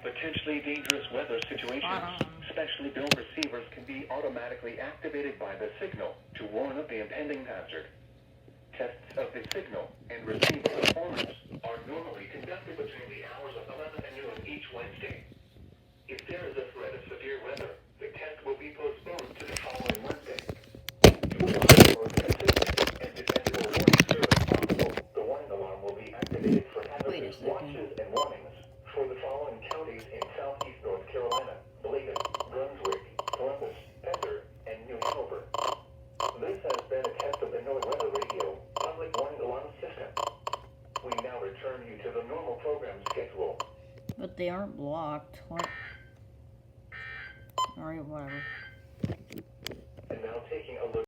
potentially dangerous weather situations, specially built receivers can be automatically activated by the signal to warn of the impending hazard. Tests of the signal and receiver performance are normally conducted between the hours of 11 and noon each Wednesday. If there is a threat of severe weather, the test will be postponed to the following Wednesday. To provide the most consistent and dependable warning service possible, the warning alarm will be activated for hazardous watches and warnings for the following counties in southeast North Carolina: Bladen, Brunswick, Columbus, Pender, and New Hanover. This has been a test of the NOAA Weather Radio Public Warning Alarm System. We now return you to the normal program schedule. But they aren't blocked. What? Alright, whatever. And now taking a look